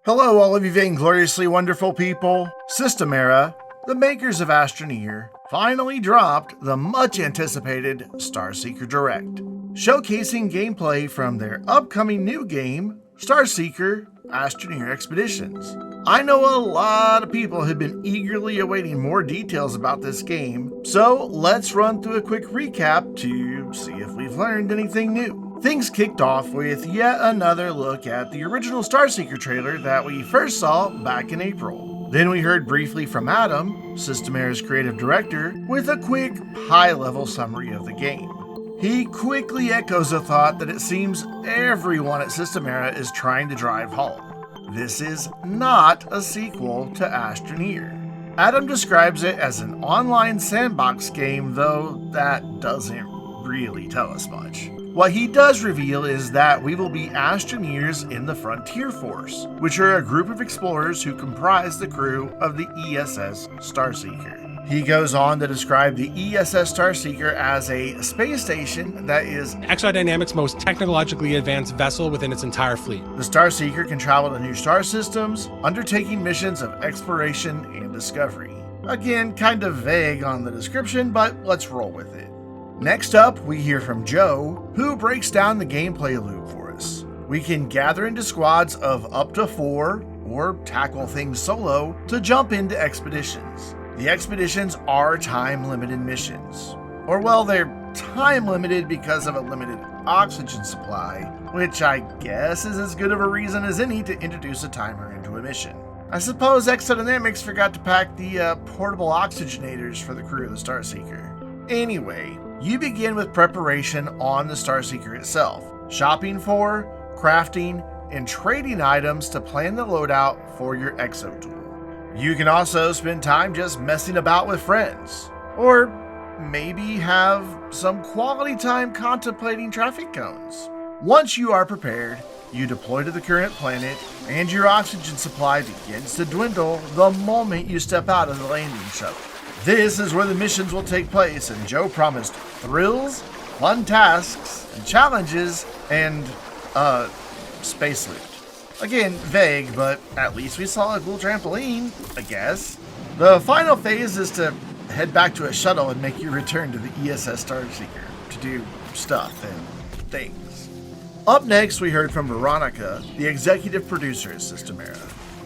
Hello, all of you vaingloriously wonderful people. Systemera, the makers of Astroneer, finally dropped the much-anticipated Starseeker Direct, showcasing gameplay from their upcoming new game, Starseeker Astroneer Expeditions. I know a lot of people have been eagerly awaiting more details about this game, so let's run through a quick recap to see if we've learned anything new. Things kicked off with yet another look at the original Starseeker trailer that we first saw back in April. Then we heard briefly from Adam, Systemera's creative director, with a quick, high-level summary of the game. He quickly echoes a thought that it seems everyone at Systemera is trying to drive home. This is not a sequel to Astroneer. Adam describes it as an online sandbox game, though that doesn't really tell us much. What he does reveal is that we will be Astroneers in the Frontier Force, which are a group of explorers who comprise the crew of the ESS Starseeker. He goes on to describe the ESS Starseeker as a space station that is Exodynamics' most technologically advanced vessel within its entire fleet. The Starseeker can travel to new star systems, undertaking missions of exploration and discovery. Again, kind of vague on the description, but let's roll with it. Next up, we hear from Joe, who breaks down the gameplay loop for us. We can gather into squads of up to 4, or tackle things solo, to jump into expeditions. The expeditions are time-limited missions. Or well, they're time-limited because of a limited oxygen supply, which I guess is as good of a reason as any to introduce a timer into a mission. I suppose Exodynamics forgot to pack the portable oxygenators for the crew of the Starseeker. Anyway, you begin with preparation on the Starseeker itself, shopping for, crafting, and trading items to plan the loadout for your exo tool. You can also spend time just messing about with friends, or maybe have some quality time contemplating traffic cones. Once you are prepared, you deploy to the current planet, and your oxygen supply begins to dwindle the moment you step out of the landing shuttle. This is where the missions will take place, and Joe promised thrills, fun tasks, and challenges, and, space loot. Again, vague, but at least we saw a cool trampoline, I guess. The final phase is to head back to a shuttle and make your return to the ESS Starseeker to do stuff and things. Up next, we heard from Veronica, the executive producer at Systemera.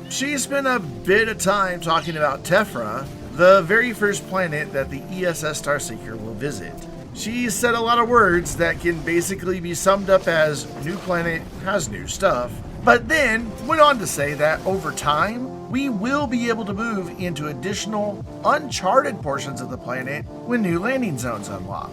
She spent a bit of time talking about Tephra, the very first planet that the ESS Starseeker will visit. She said a lot of words that can basically be summed up as new planet has new stuff, but then went on to say that over time, we will be able to move into additional uncharted portions of the planet when new landing zones unlock.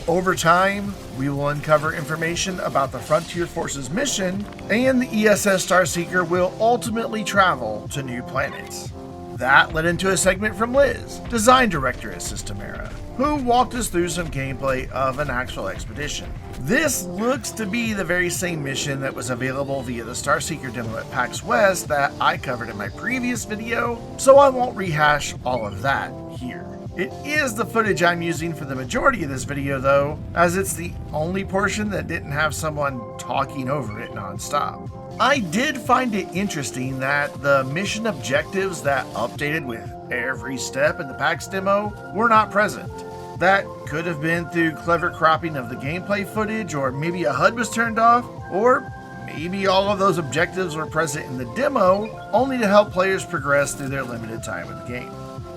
Over time, we will uncover information about the Frontier Force's mission, and the ESS Starseeker will ultimately travel to new planets. That led into a segment from Liz, design director at Systemera, who walked us through some gameplay of an actual expedition. This looks to be the very same mission that was available via the Starseeker demo at PAX West that I covered in my previous video, so I won't rehash all of that here. It is the footage I'm using for the majority of this video though, as it's the only portion that didn't have someone talking over it non-stop. I did find it interesting that the mission objectives that updated with every step in the PAX demo were not present. That could have been through clever cropping of the gameplay footage, or maybe a HUD was turned off, or maybe all of those objectives were present in the demo only to help players progress through their limited time in the game.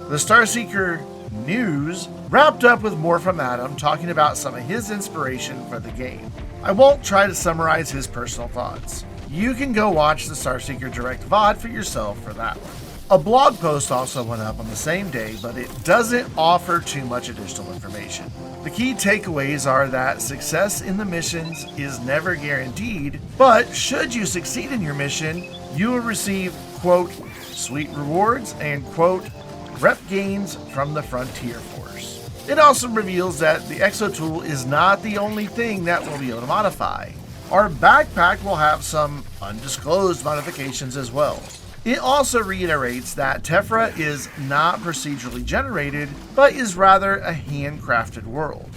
The Starseeker news wrapped up with more from Adam talking about some of his inspiration for the game. I won't try to summarize his personal thoughts. You can go watch the Starseeker Direct VOD for yourself for that one. A blog post also went up on the same day, but it doesn't offer too much additional information. The key takeaways are that success in the missions is never guaranteed, but should you succeed in your mission, you will receive, quote, sweet rewards and, quote, rep gains from the Frontier Force. It also reveals that the exo tool is not the only thing that we'll be able to modify. Our backpack will have some undisclosed modifications as well. It also reiterates that Tephra is not procedurally generated, but is rather a handcrafted world.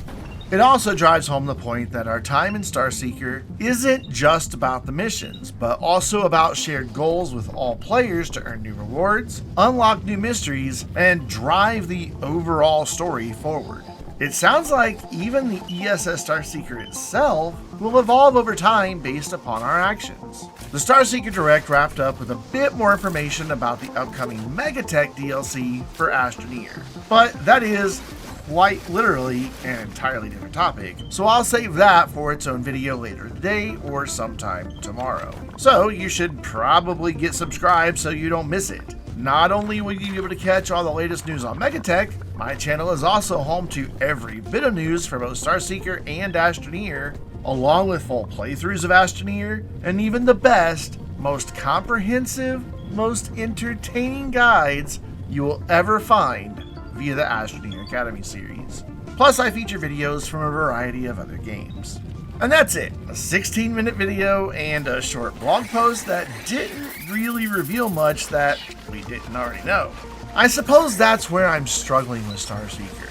It also drives home the point that our time in Starseeker isn't just about the missions, but also about shared goals with all players to earn new rewards, unlock new mysteries, and drive the overall story forward. It sounds like even the ESS Starseeker itself will evolve over time based upon our actions. The Starseeker Direct wrapped up with a bit more information about the upcoming Megatech DLC for Astroneer, but that is quite literally an entirely different topic, so I'll save that for its own video later today or sometime tomorrow. So you should probably get subscribed so you don't miss it. Not only will you be able to catch all the latest news on Megatech, my channel is also home to every bit of news for both Starseeker and Astroneer, along with full playthroughs of Astroneer, and even the best, most comprehensive, most entertaining guides you will ever find via the Astroneer Academy series. Plus, I feature videos from a variety of other games. And that's it, a 16-minute video and a short blog post that didn't really reveal much that we didn't already know. I suppose that's where I'm struggling with Starseeker.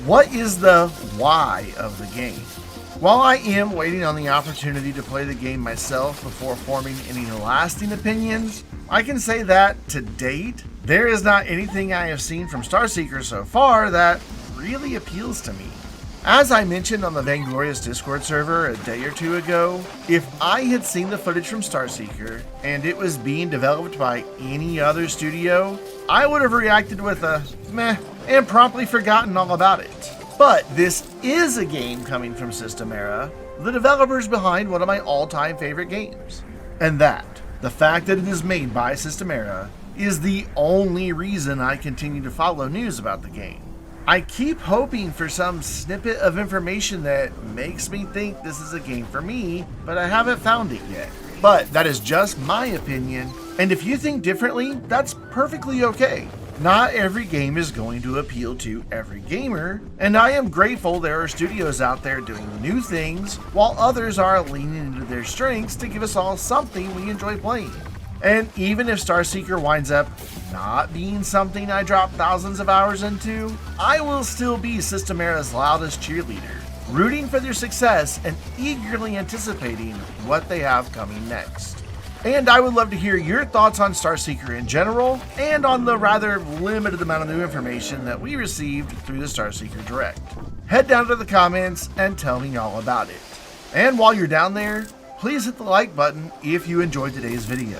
What is the why of the game? While I am waiting on the opportunity to play the game myself before forming any lasting opinions, I can say that, to date, there is not anything I have seen from Starseeker so far that really appeals to me. As I mentioned on the Vainglorious Discord server a day or two ago, if I had seen the footage from Starseeker and it was being developed by any other studio, I would have reacted with a meh and promptly forgotten all about it. But this is a game coming from Systemera, the developers behind one of my all-time favorite games. And that, the fact that it is made by Systemera, is the only reason I continue to follow news about the game. I keep hoping for some snippet of information that makes me think this is a game for me, but I haven't found it yet. But that is just my opinion, and if you think differently, that's perfectly okay. Not every game is going to appeal to every gamer, and I am grateful there are studios out there doing new things, while others are leaning into their strengths to give us all something we enjoy playing. And even if Starseeker winds up not being something I drop thousands of hours into, I will still be Systemera's loudest cheerleader, rooting for their success and eagerly anticipating what they have coming next. And I would love to hear your thoughts on Starseeker in general, and on the rather limited amount of new information that we received through the Starseeker Direct. Head down to the comments and tell me all about it. And while you're down there, please hit the like button if you enjoyed today's video.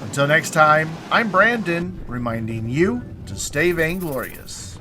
Until next time, I'm Brandon, reminding you to stay vainglorious.